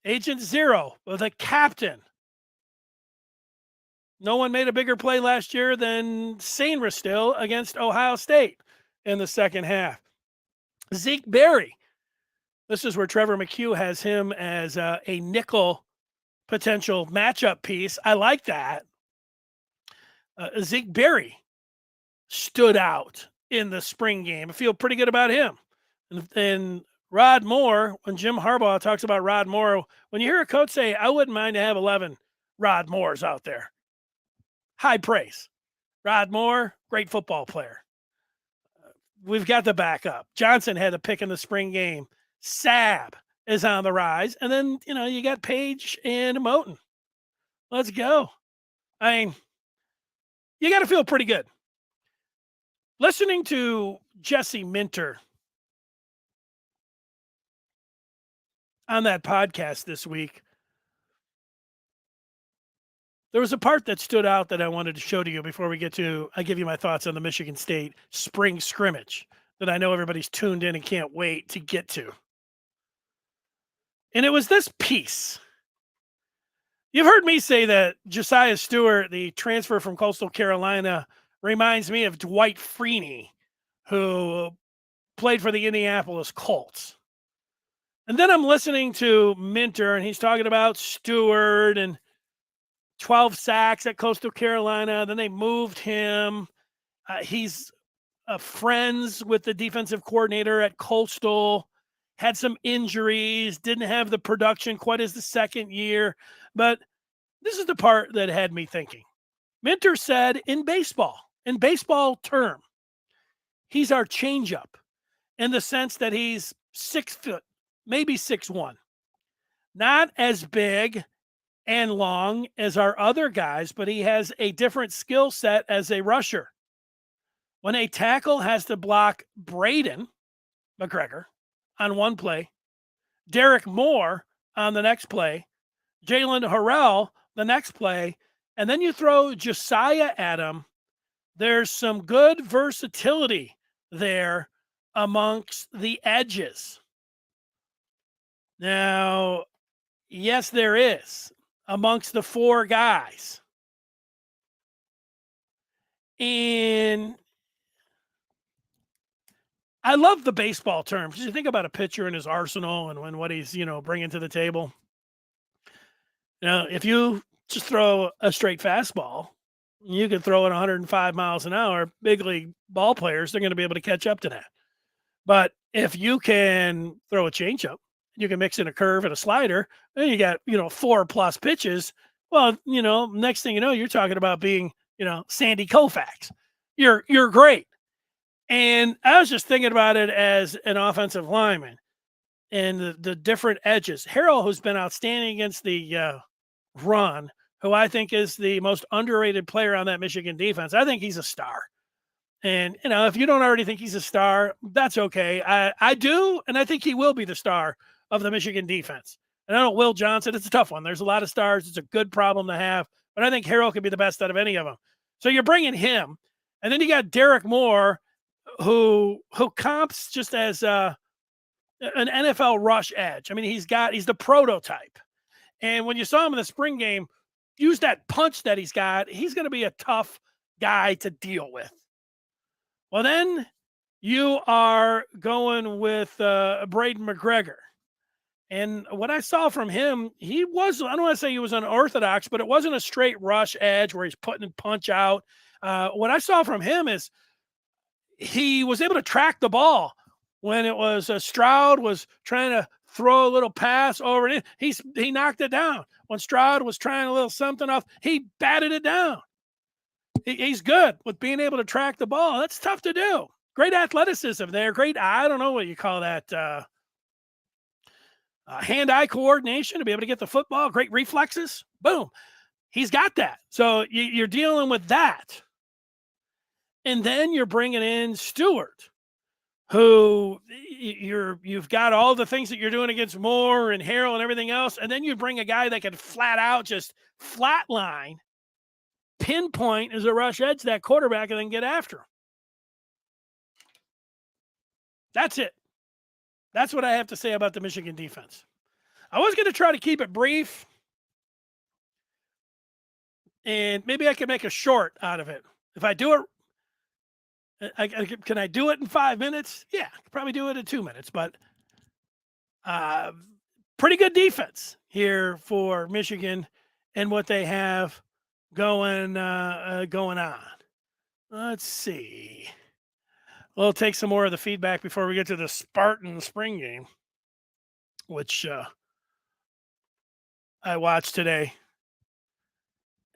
Agent Zero, the captain. No one made a bigger play last year than Sainristil still against Ohio State in the second half. Zeke Berry. This is where Trevor McHugh has him as a nickel potential matchup piece. I like that. Zeke Berry stood out in the spring game. I feel pretty good about him. And Rod Moore, when Jim Harbaugh talks about Rod Moore, when you hear a coach say, I wouldn't mind to have 11 Rod Moores out there, high praise. Rod Moore, great football player. We've got the backup. Johnson had a pick in the spring game. Sabb is on the rise. And then, you got Page and Moten. Let's go. I mean, you got to feel pretty good. Listening to Jesse Minter on that podcast this week, there was a part that stood out that I wanted to show to you before I give you my thoughts on the Michigan State spring scrimmage that I know everybody's tuned in and can't wait to get to. And it was this piece. You've heard me say that Josiah Stewart, the transfer from Coastal Carolina, reminds me of Dwight Freeney, who played for the Indianapolis Colts. And then I'm listening to Minter, and he's talking about Stewart and 12 sacks at Coastal Carolina. Then they moved him. He's friends with the defensive coordinator at Coastal, had some injuries, didn't have the production quite as the second year. But this is the part that had me thinking. Minter said in baseball term, he's our changeup in the sense that he's 6 foot, maybe 6'1". Not as big and long as our other guys, but he has a different skill set as a rusher. When a tackle has to block Braden McGregor on one play, Derek Moore on the next play, Jalen Harrell the next play, and then you throw Josiah at him, there's some good versatility there amongst the edges. Now, yes, there is amongst the four guys. And I love the baseball term. Because you think about a pitcher in his arsenal and what he's, bringing to the table. If you just throw a straight fastball, you can throw it 105 miles an hour. Big league ball players, they're going to be able to catch up to that. But if you can throw a changeup, you can mix in a curve and a slider, then you got, 4+ pitches. Well, next thing you know, you're talking about being, Sandy Koufax. You're great. And I was just thinking about it as an offensive lineman and the different edges. Harrell, who's been outstanding against the run, who I think is the most underrated player on that Michigan defense. I think he's a star. And, if you don't already think he's a star, that's okay. I do, and I think he will be the star of the Michigan defense. And I know Will Johnson, it's a tough one. There's a lot of stars. It's a good problem to have. But I think Harrell could be the best out of any of them. So you're bringing him. And then you got Derek Moore, who comps just as an NFL rush edge. I mean, he's the prototype. And when you saw him in the spring game, use that punch that he's got, he's going to be a tough guy to deal with. Well, then you are going with Braden McGregor. And what I saw from him, I don't want to say he was unorthodox, but it wasn't a straight rush edge where he's putting a punch out. What I saw from him is he was able to track the ball when it was Stroud was trying to throw a little pass over it. He knocked it down. When Stroud was trying a little something off, he batted it down. He's good with being able to track the ball. That's tough to do. Great athleticism there. Great, I don't know what you call that, hand-eye coordination to be able to get the football. Great reflexes. Boom. He's got that. So you're dealing with that. And then you're bringing in Stewart, who you've got all the things that you're doing against Moore and Harrell and everything else. And then you bring a guy that can flat out just flatline, pinpoint as a rush edge that quarterback and then get after him. That's it. That's what I have to say about the Michigan defense. I was going to try to keep it brief, and maybe I can make a short out of it. If I do it, can I do it in 5 minutes? Yeah, I could probably do it in 2 minutes, but pretty good defense here for Michigan and what they have going on. Let's see. We'll take some more of the feedback before we get to the Spartan spring game, which I watched today.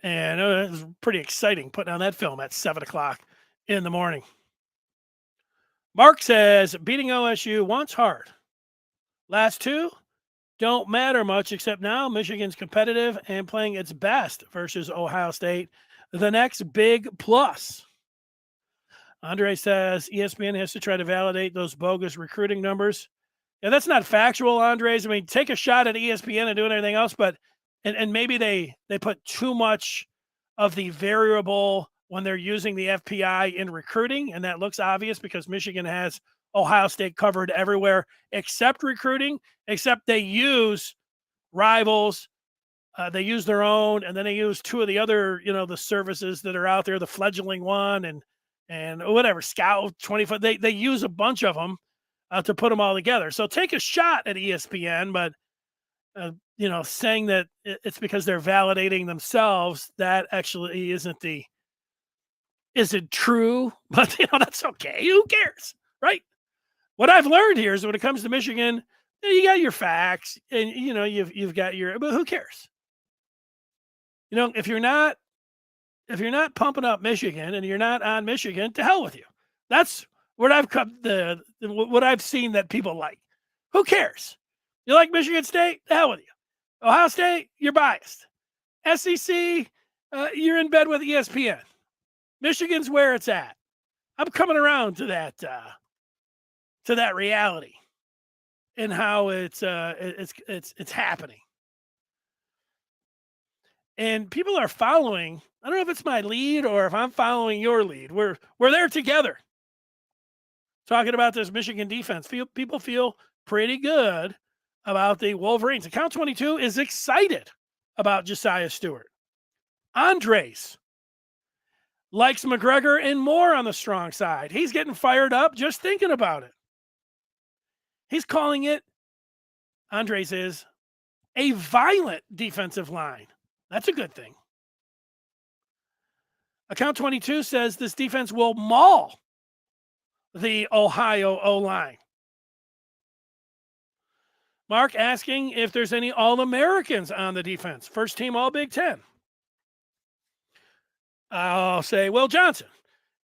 And it was pretty exciting putting on that film at 7 o'clock in the morning. Mark says, beating OSU once hard. Last two don't matter much, except now Michigan's competitive and playing its best versus Ohio State. The next big plus. Andre says ESPN has to try to validate those bogus recruiting numbers. Yeah, that's not factual, Andres. I mean, take a shot at ESPN and doing anything else, but and maybe they put too much of the variable when they're using the FPI in recruiting, and that looks obvious because Michigan has Ohio State covered everywhere except recruiting, except they use rivals. They use their own, and then they use two of the other, the services that are out there, the fledgling one and whatever, Scout 24. They use a bunch of them to put them all together. So take a shot at ESPN, but saying that it's because they're validating themselves, that actually isn't true, but that's okay. Who cares, right? What I've learned here is when it comes to Michigan, you got your facts and you've got your, but who cares? If you're not pumping up Michigan and you're not on Michigan, to hell with you. That's what I've come what I've seen that people like. Who cares? You like Michigan State? To hell with you. Ohio State, you're biased. SEC, you're in bed with ESPN. Michigan's where it's at. I'm coming around to that reality and how it's happening. And people are following. I don't know if it's my lead or if I'm following your lead. We're there together. Talking about this Michigan defense. People feel pretty good about the Wolverines. Account 22 is excited about Josiah Stewart. Andres likes McGregor and more on the strong side. He's getting fired up just thinking about it. He's calling it, Andres is, a violent defensive line. That's a good thing. Account 22 says this defense will maul the Ohio O-line. Mark asking if there's any All-Americans on the defense. First team All-Big Ten. I'll say Will Johnson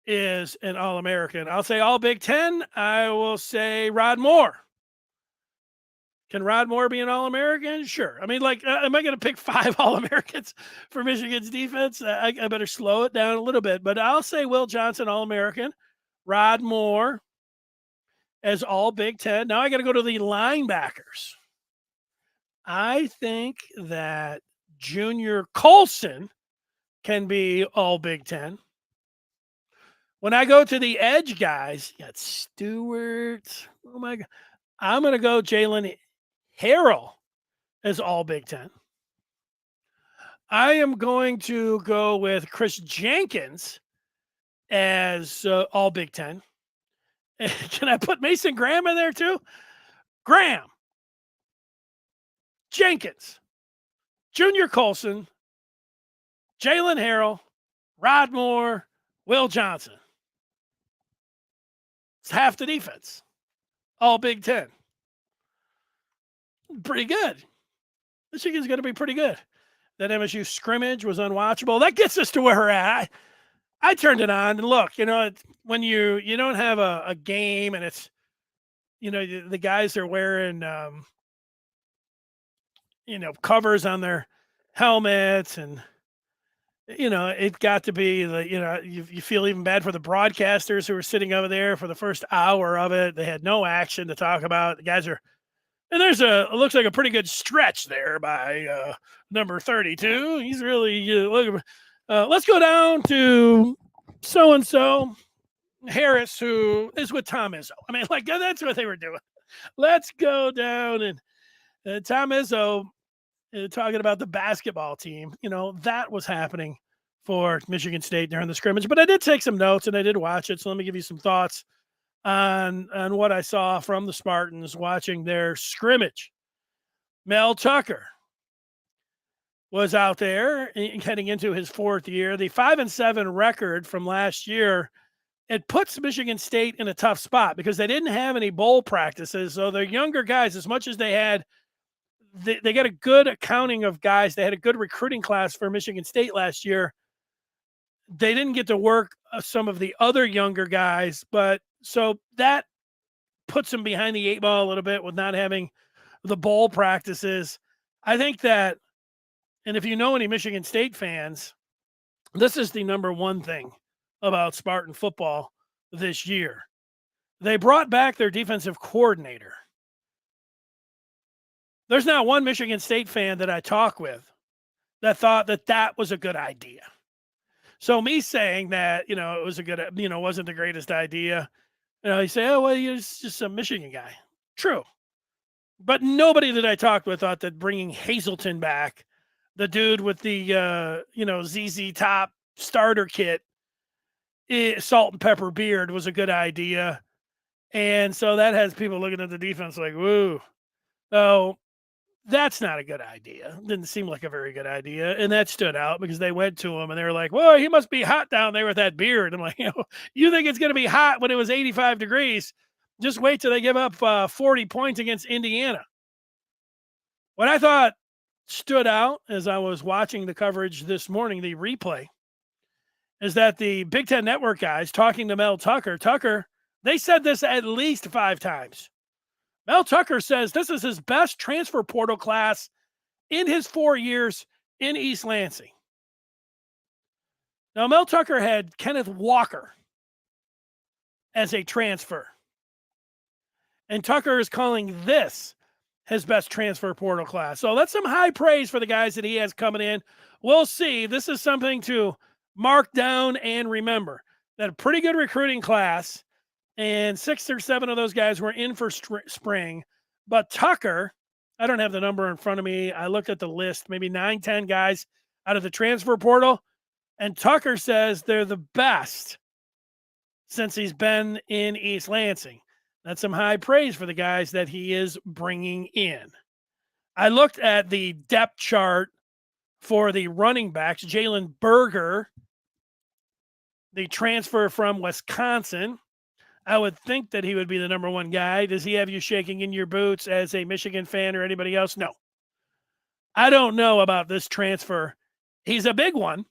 is an All-American. I'll say All-Big Ten. I will say Rod Moore. Can Rod Moore be an All-American? Sure. I mean, am I going to pick 5 All-Americans for Michigan's defense? I better slow it down a little bit. But I'll say Will Johnson, All-American. Rod Moore as All-Big Ten. Now I got to go to the linebackers. I think that Junior Colson can be All-Big Ten. When I go to the edge guys, you got Stewart. Oh, my God. I'm going to go Jalen Harrell as All-Big Ten. I am going to go with Chris Jenkins as All-Big Ten. Can I put Mason Graham in there too? Graham, Jenkins, Junior Colson, Jalen Harrell, Rod Moore, Will Johnson. It's half the defense. All Big Ten. Pretty good. Michigan's going to be pretty good. That MSU scrimmage was unwatchable. That gets us to where we're at. I turned it on and look, when you don't have a game and it's, the guys are wearing, covers on their helmets and, it got to be you feel even bad for the broadcasters who were sitting over there for the first hour of it. They had no action to talk about. The guys are, and it looks like a pretty good stretch there by number 32. He's really, let's go down to so-and-so Harris, who is with Tom Izzo. I mean, that's what they were doing. Let's go down and Tom Izzo talking about the basketball team. That was happening for Michigan State during the scrimmage. But I did take some notes and I did watch it. So let me give you some thoughts on what I saw from the Spartans watching their scrimmage. Mel Tucker was out there heading into his 4th year. The 5-7 record from last year, it puts Michigan State in a tough spot because they didn't have any bowl practices. So their younger guys, as much as they had, they got a good accounting of guys. They had a good recruiting class for Michigan State last year. They didn't get to work some of the other younger guys, but so that puts them behind the 8 ball a little bit with not having the bowl practices. I think that, and if you know any Michigan State fans, this is the number one thing about Spartan football this year. They brought back their defensive coordinator. There's not one Michigan State fan that I talk with that thought that that was a good idea. So me saying that, it was a good, wasn't the greatest idea. You say, oh, well, he's just a Michigan guy. True. But nobody that I talked with thought that bringing Hazelton back, the dude with the, ZZ Top starter kit, salt and pepper beard, was a good idea. And so that has people looking at the defense like, woo. So that's not a good idea. Didn't seem like a very good idea. And that stood out because they went to him and they were like, well, he must be hot down there with that beard. I'm like, you think it's going to be hot when it was 85 degrees? Just wait till they give up 40 points against Indiana. What I thought stood out as I was watching the coverage this morning, the replay, is that the Big Ten Network guys talking to Mel Tucker, they said this at least 5 times. Mel Tucker says this is his best transfer portal class in his 4 years in East Lansing. Now, Mel Tucker had Kenneth Walker as a transfer. And Tucker is calling this his best transfer portal class. So that's some high praise for the guys that he has coming in. We'll see. This is something to mark down and remember. That a pretty good recruiting class. And 6 or 7 of those guys were in for spring. But Tucker, I don't have the number in front of me. I looked at the list, maybe 9, 10 guys out of the transfer portal. And Tucker says they're the best since he's been in East Lansing. That's some high praise for the guys that he is bringing in. I looked at the depth chart for the running backs. Jalen Berger, the transfer from Wisconsin. I would think that he would be the number 1 guy. Does he have you shaking in your boots as a Michigan fan or anybody else? No. I don't know about this transfer. He's a big one.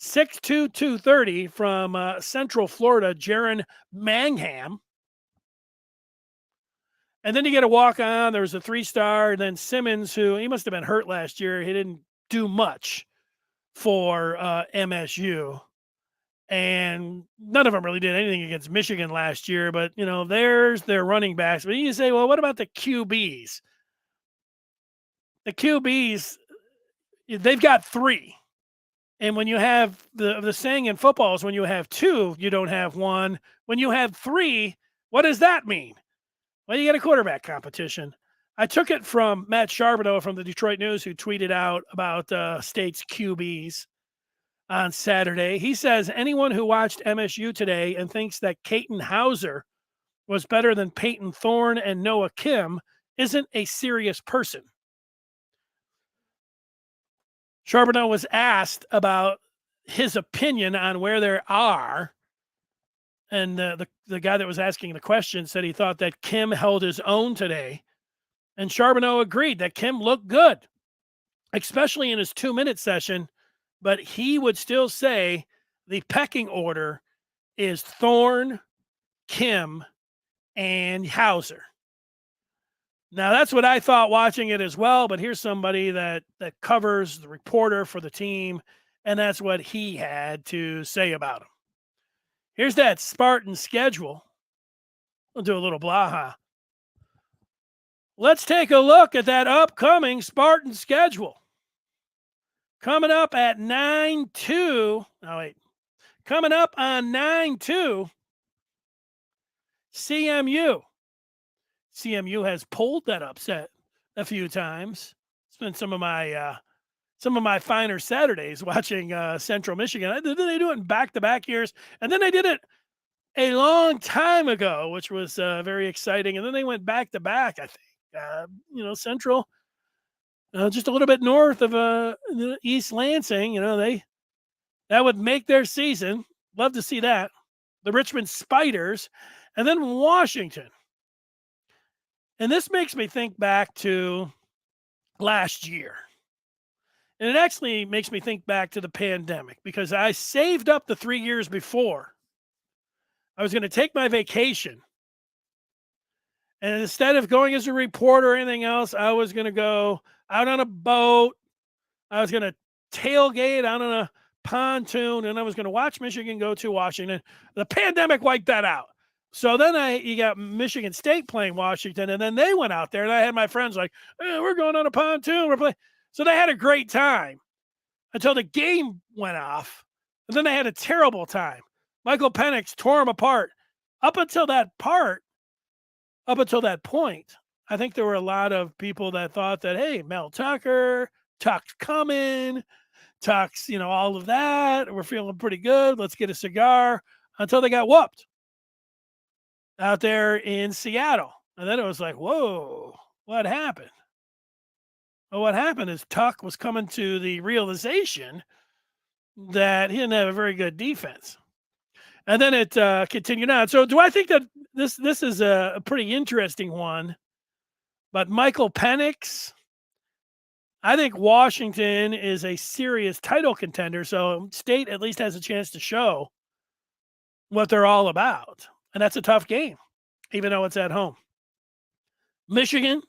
6'2", 230 from Central Florida, Jaron Mangham. And then you get a walk on. There was a 3-star. And then Simmons, who he must have been hurt last year. He didn't do much for MSU. And none of them really did anything against Michigan last year. But, there's their running backs. But you say, well, what about the QBs? The QBs, they've got 3. And when you have the saying in football is when you have 2, you don't have 1. When you have 3, what does that mean? Well, you get a quarterback competition. I took it from Matt Charbonneau from the Detroit News, who tweeted out about State's QBs on Saturday. He says anyone who watched MSU today and thinks that Caton Hauser was better than Peyton Thorne and Noah Kim isn't a serious person. Charbonneau was asked about his opinion on where they are. And the guy that was asking the question said he thought that Kim held his own today. And Charbonneau agreed that Kim looked good, especially in his 2-minute session. But he would still say the pecking order is Thorne, Kim, and Hauser. Now, that's what I thought watching it as well. But here's somebody that covers the reporter for the team, and that's what he had to say about him. Here's that Spartan schedule. We'll do a little blaha. Let's take a look at that upcoming Spartan schedule. Coming up at 9-2. Oh, wait. Coming up on 9-2, CMU. CMU has pulled that upset a few times. It's been some of my finer Saturdays watching Central Michigan. They do it in back-to-back years, and then they did it a long time ago, which was very exciting. And then they went back-to-back, I think. Central, just a little bit north of East Lansing. That would make their season. Love to see that. The Richmond Spiders, and then Washington. And this makes me think back to last year. And it actually makes me think back to the pandemic because I saved up the 3 years before. I was going to take my vacation. And instead of going as a reporter or anything else, I was going to go out on a boat. I was going to tailgate out on a pontoon, and I was going to watch Michigan go to Washington. The pandemic wiped that out. So then you got Michigan State playing Washington, and then they went out there, and I had my friends like, hey, we're going on a pontoon. We're playing. So they had a great time until the game went off, and then they had a terrible time. Michael Penix tore them apart. Up until that point, I think there were a lot of people that thought that, hey, Mel Tucker, Tuck's coming, Tuck's, all of that. We're feeling pretty good. Let's get a cigar until they got whooped out there in Seattle. And then it was like, whoa, what happened? Well, what happened is Tuck was coming to the realization that he didn't have a very good defense. And then it continued on. So do I think that this is a pretty interesting one? But Michael Penix, I think Washington is a serious title contender. So State at least has a chance to show what they're all about. And that's a tough game, even though it's at home. Michigan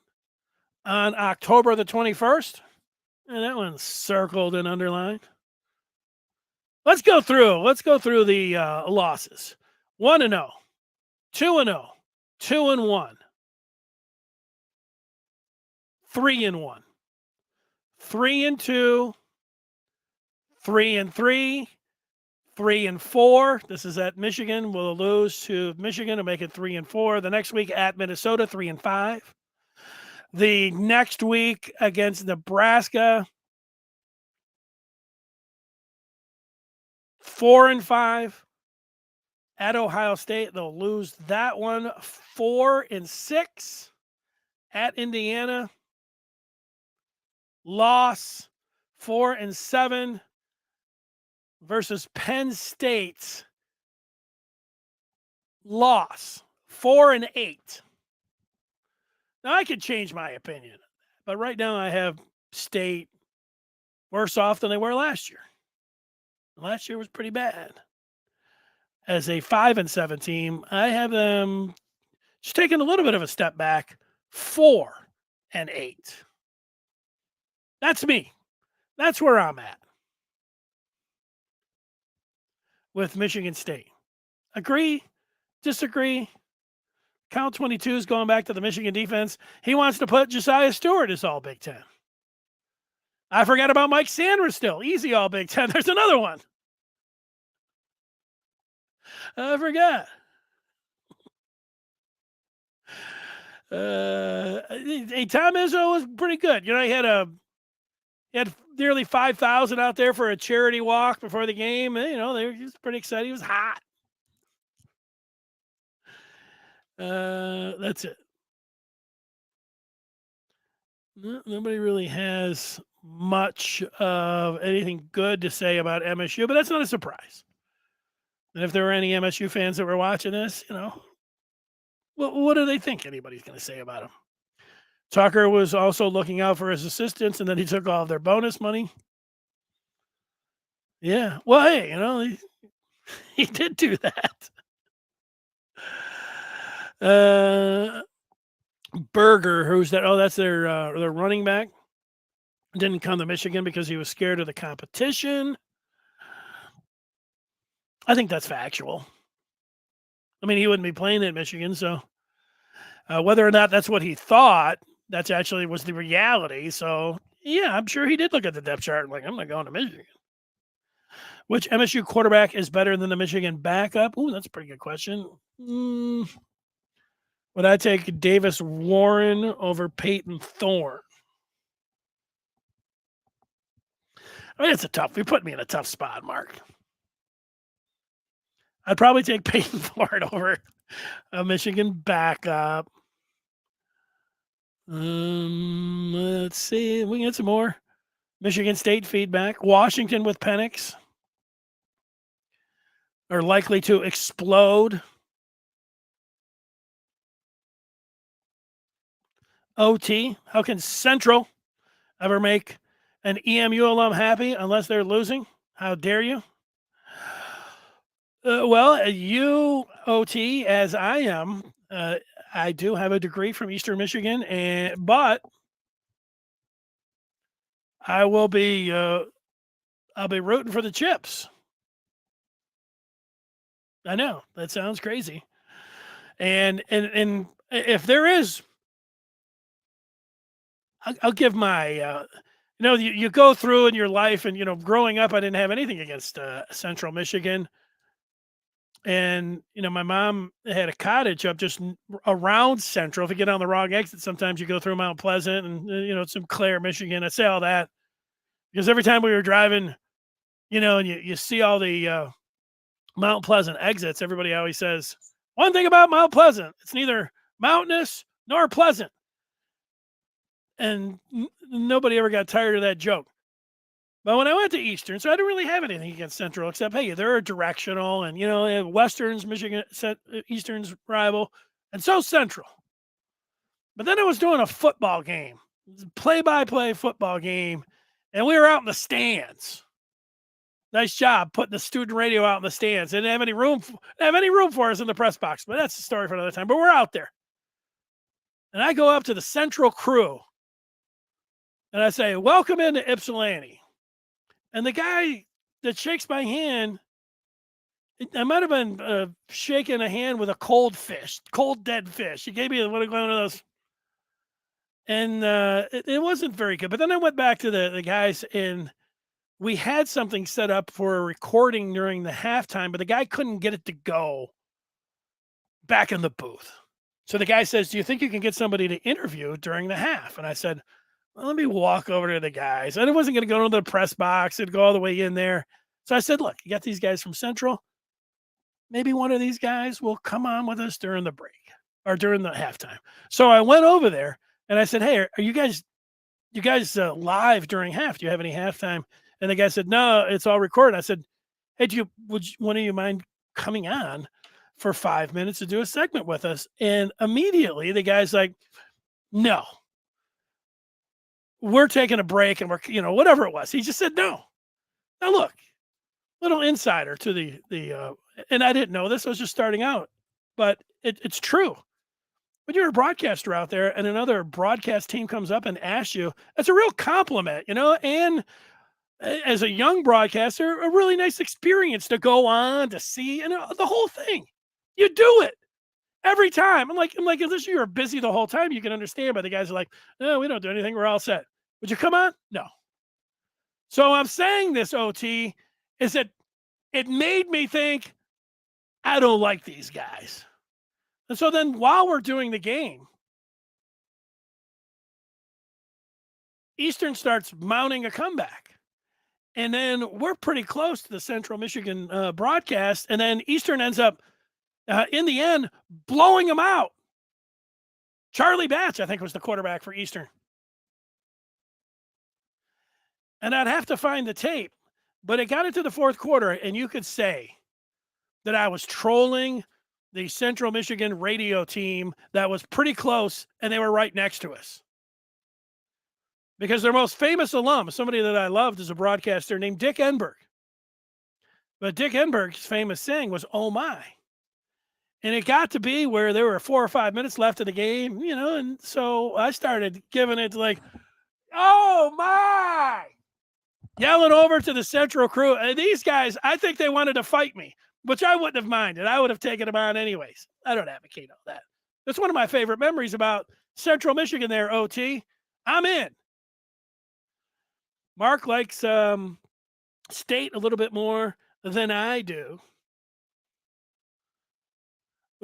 on October the 21st. And that one's circled and underlined. Let's go through the losses. 1-0, 2-0, 2-1, 3-1, 3-2, 3-3, 3-4. This is at Michigan. We'll lose to Michigan and make it 3-4. The next week at Minnesota, 3-5. The next week against Nebraska, 4-5. At Ohio State, they'll lose that one. 4-6. At Indiana, loss. 4-7 versus Penn State, loss. 4-8. Now I could change my opinion, but right now I have State worse off than they were last year. Last year was pretty bad. As a 5-7 team, I have them just taking a little bit of a step back, 4-8. That's me. That's where I'm at with Michigan State. Agree? Disagree? Count 22 is going back to the Michigan defense. He wants to put Josiah Stewart as all Big Ten. I forgot about Mike Sanders still. Easy all Big Ten. There's another one. I forgot. Tom Izzo was pretty good. He had nearly 5,000 out there for a charity walk before the game. He was pretty excited. He was hot. That's it. Nobody really has much of anything good to say about MSU, but that's not a surprise. And if there were any MSU fans that were watching this, what do they think anybody's going to say about him? Tucker was also looking out for his assistants, and then he took all of their bonus money. Yeah. Well, hey, he did do that. Berger, who's that? Oh, that's their running back. Didn't come to Michigan because he was scared of the competition. I think that's factual. I mean, he wouldn't be playing at Michigan, so whether or not that's what he thought, that's actually was the reality. So, yeah, I'm sure he did look at the depth chart and like, I'm not going to Michigan. Which MSU quarterback is better than the Michigan backup? Ooh, that's a pretty good question. Would I take Davis Warren over Peyton Thorne? I mean, you put me in a tough spot, Mark. I'd probably take Peyton Thorne over a Michigan backup. Let's see. We can get some more Michigan State feedback. Washington with Penix are likely to explode. OT. How can Central ever make an EMU alum happy unless they're losing? How dare you? Well, you OT as I am. I do have a degree from Eastern Michigan, but I will be. I'll be rooting for the Chips. I know that sounds crazy, and if there is, I'll give my. You go through in your life, and growing up, I didn't have anything against Central Michigan. And, my mom had a cottage up just around Central. If you get on the wrong exit, sometimes you go through Mount Pleasant and, Sinclair, Michigan. I say all that because every time we were driving, and you see all the Mount Pleasant exits, everybody always says, one thing about Mount Pleasant, it's neither mountainous nor pleasant. And nobody ever got tired of that joke. But when I went to Eastern, so I didn't really have anything against Central, except, hey, they're directional, and, they have Western's Michigan, Eastern's rival, and so Central. But then I was doing a football game, play-by-play football game, and we were out in the stands. Nice job putting the student radio out in the stands. They didn't have any room for us in the press box, but that's a story for another time. But we're out there. And I go up to the Central crew, and I say, welcome into Ypsilanti. And the guy that shakes my hand, I might have been shaking a hand with a cold dead fish. He gave me one of those. And it wasn't very good. But then I went back to the guys, and we had something set up for a recording during the halftime, but the guy couldn't get it to go back in the booth. So the guy says, do you think you can get somebody to interview during the half? And I said, well, let me walk over to the guys. And I wasn't going to go into the press box and go all the way in there. So I said, look, you got these guys from Central. Maybe one of these guys will come on with us during the break or during the halftime. So I went over there and I said, hey, are you guys live during half? Do you have any halftime? And the guy said, no, it's all recorded. I said, hey, would one of you mind coming on for 5 minutes to do a segment with us? And immediately the guy's like, no. We're taking a break and we're, whatever it was. He just said no. Now look, little insider to the and I didn't know this. I was just starting out, but it's true. When you're a broadcaster out there and another broadcast team comes up and asks you, that's a real compliment, and as a young broadcaster, a really nice experience to go on to see, and the whole thing. You do it. Every time. I'm like, unless you're busy the whole time, you can understand. But the guys are like, no, we don't do anything. We're all set. Would you come on? No. So I'm saying this, OT, is that it made me think, I don't like these guys. And so then while we're doing the game, Eastern starts mounting a comeback. And then we're pretty close to the Central Michigan broadcast. And then Eastern ends up, in the end, blowing them out. Charlie Batch, I think, was the quarterback for Eastern. And I'd have to find the tape, but it got into the fourth quarter, and you could say that I was trolling the Central Michigan radio team that was pretty close, and they were right next to us. Because their most famous alum, somebody that I loved as a broadcaster named Dick Enberg. But Dick Enberg's famous saying was, oh my. And it got to be where there were 4 or 5 minutes left of the game, and so I started giving it like, oh my. Yelling over to the Central crew. And these guys, I think they wanted to fight me, which I wouldn't have minded. I would have taken them on anyways. I don't advocate all that. That's one of my favorite memories about Central Michigan there, OT. I'm in. Mark likes state a little bit more than I do.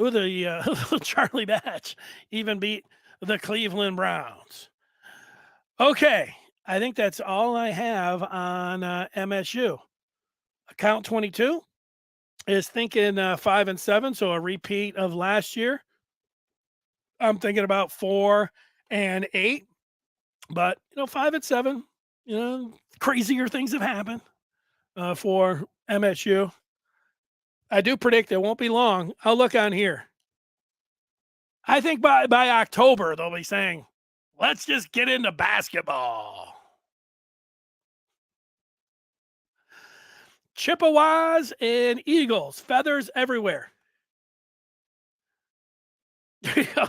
Ooh, the Charlie Batch even beat the Cleveland Browns. Okay. I think that's all I have on MSU. Account 22 is thinking 5-7, so a repeat of last year. I'm thinking about 4-8. But 5-7. Crazier things have happened for MSU. I do predict it won't be long. I'll look on here. I think by October they'll be saying, "Let's just get into basketball." Chippewas and Eagles, feathers everywhere. There you go.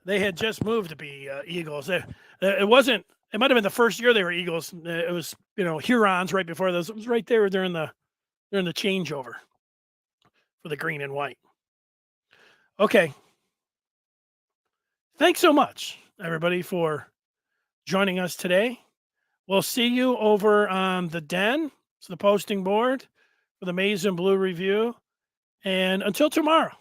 They had just moved to be Eagles. It wasn't. It might have been the first year they were Eagles. It was Hurons right before those. It was right there during the changeover for the green and white. Okay. Thanks so much, everybody, for joining us today. We'll see you over on the Den, so the posting board for the Maize and Blue review. And until tomorrow,